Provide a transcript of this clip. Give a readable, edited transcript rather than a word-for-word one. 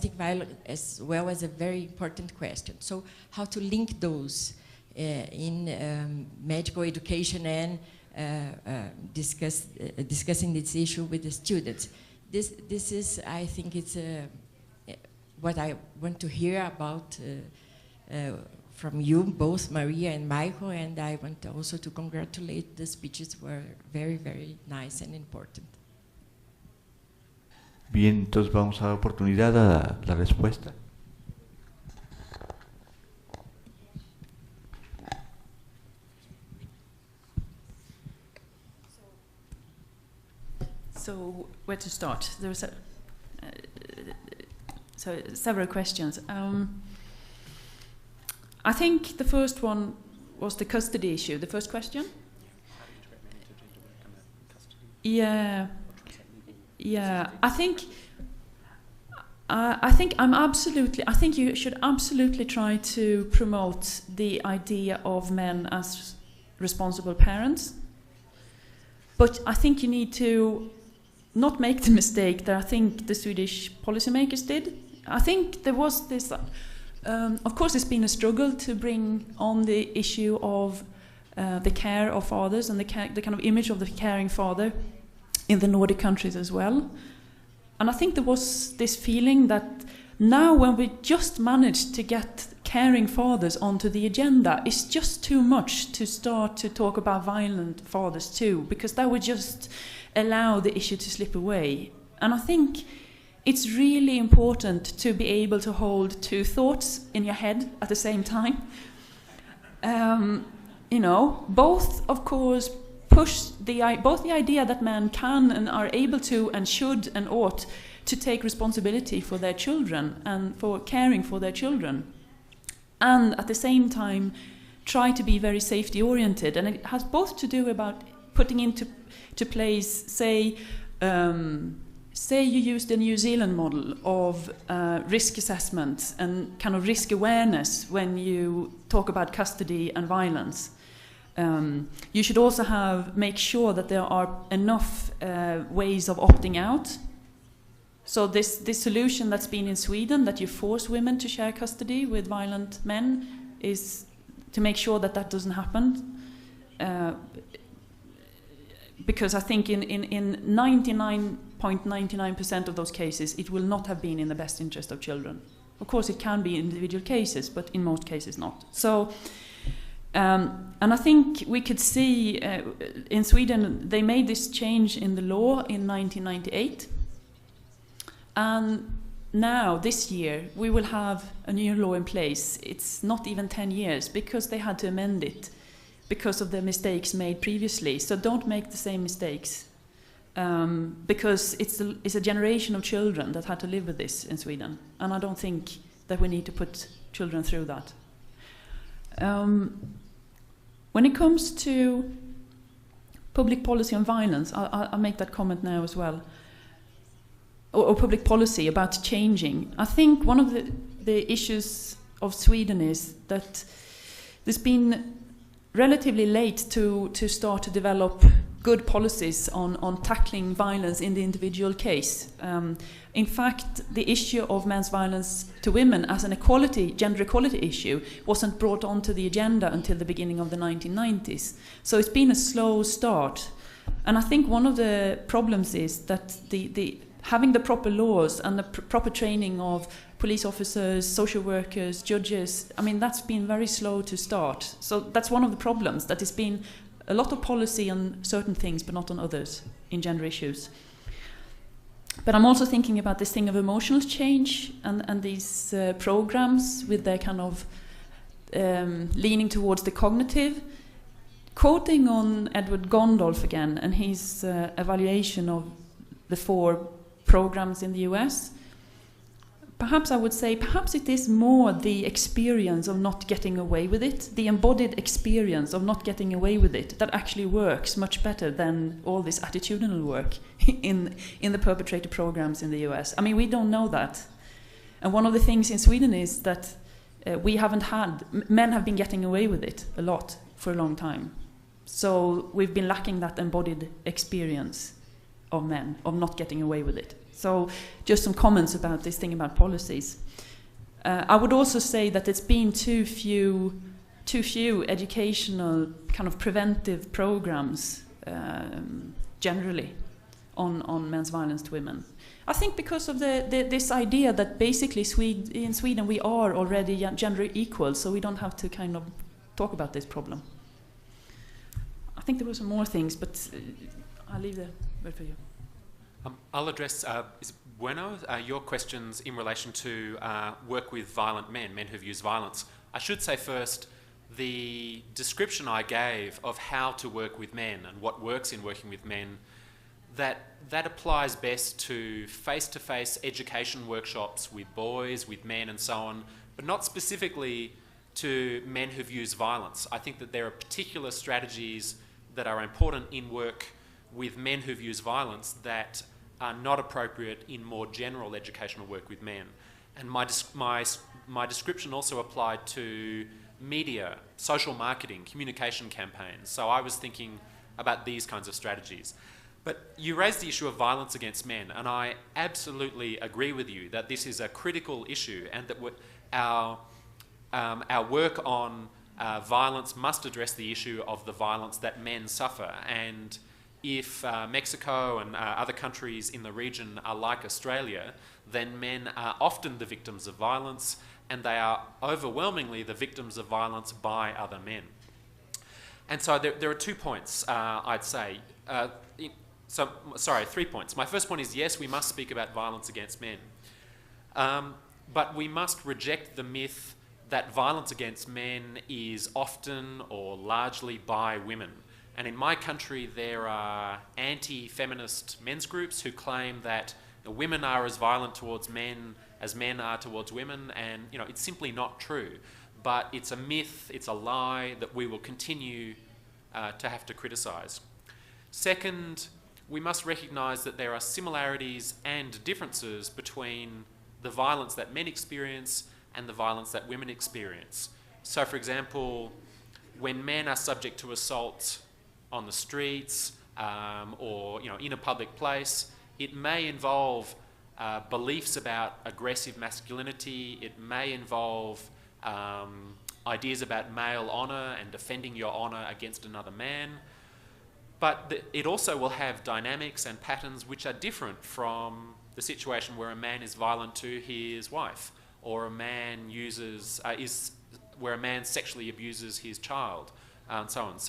violence as well as a very important question. So how to link those in medical education and discussing this issue with the students. This is, I think, it's what I want to hear about from you, both Maria and Michael, and I want also to congratulate the speeches were very, very nice and important. Bien, entonces vamos a dar oportunidad a la respuesta. So where to start? There was several questions. I think the first one was the custody issue. The first question. Yeah. I think you should absolutely try to promote the idea of men as responsible parents. But I think you need to not make the mistake that I think the Swedish policymakers did. I think there was this, of course it's been a struggle to bring on the issue of the care of fathers and the kind of image of the caring father in the Nordic countries as well. And I think there was this feeling that now when we just managed to get caring fathers onto the agenda, it's just too much to start to talk about violent fathers too, because that would just allow the issue to slip away. And I think it's really important to be able to hold two thoughts in your head at the same time. Both, of course, push both the idea that men can and are able to and should and ought to take responsibility for their children and for caring for their children, and at the same time try to be very safety oriented. And it has both to do about putting into place, say you use the New Zealand model of risk assessment and kind of risk awareness when you talk about custody and violence. You should also make sure that there are enough ways of opting out. So this solution that's been in Sweden, that you force women to share custody with violent men, is to make sure that that doesn't happen. Because I think in 99.99% of those cases, it will not have been in the best interest of children. Of course, it can be in individual cases, but in most cases not. So. And I think we could see in Sweden, they made this change in the law in 1998. And now, this year, we will have a new law in place. It's not even 10 years, because they had to amend it because of the mistakes made previously. So don't make the same mistakes, because it's a generation of children that had to live with this in Sweden. And I don't think that we need to put children through that. When it comes to public policy on violence, I'll make that comment now as well, or public policy about changing. I think one of the issues of Sweden is that there's been relatively late to start to develop good policies on tackling violence in the individual case. In fact, the issue of men's violence to women as an gender equality issue wasn't brought onto the agenda until the beginning of the 1990s. So it's been a slow start. And I think one of the problems is that having the proper laws and the proper training of police officers, social workers, judges, that's been very slow to start. So that's one of the problems, that it's been a lot of policy on certain things, but not on others in gender issues. But I'm also thinking about this thing of emotional change and these programs with their kind of leaning towards the cognitive. Quoting on Edward Gondolf again and his evaluation of the 4 programs in the US, perhaps I would say, perhaps it is more the experience of not getting away with it, the embodied experience of not getting away with it, that actually works much better than all this attitudinal work in the perpetrator programs in the US. We don't know that. And one of the things in Sweden is that men have been getting away with it a lot for a long time. So we've been lacking that embodied experience of men, of not getting away with it. So just some comments about this thing about policies. I would also say that it's been too few educational kind of preventive programs generally on men's violence to women. I think because of this idea that basically in Sweden we are already gender equal, so we don't have to kind of talk about this problem. I think there were some more things, but I'll leave the word for you. I'll address Bueno, your questions in relation to work with violent men who've used violence. I should say first, the description I gave of how to work with men and what works in working with men, that applies best to face-to-face education workshops with boys, with men and so on, but not specifically to men who've used violence. I think that there are particular strategies that are important in work with men who've used violence that are not appropriate in more general educational work with men. And my description also applied to media, social marketing, communication campaigns. So I was thinking about these kinds of strategies. But you raised the issue of violence against men, and I absolutely agree with you that this is a critical issue, and that our work on violence must address the issue of the violence that men suffer. And if Mexico and other countries in the region are like Australia, then men are often the victims of violence, and they are overwhelmingly the victims of violence by other men. And so there are 2 points, I'd say. 3 points. My first point is, yes, we must speak about violence against men. But we must reject the myth that violence against men is often or largely by women. And in my country, there are anti-feminist men's groups who claim that women are as violent towards men as men are towards women, and it's simply not true. But it's a myth, it's a lie that we will continue to have to criticise. Second, we must recognise that there are similarities and differences between the violence that men experience and the violence that women experience. So, for example, when men are subject to assault on the streets or in a public place, it may involve beliefs about aggressive masculinity. It may involve ideas about male honour and defending your honour against another man. But it also will have dynamics and patterns which are different from the situation where a man is violent to his wife, or a man where a man sexually abuses his child, and so on.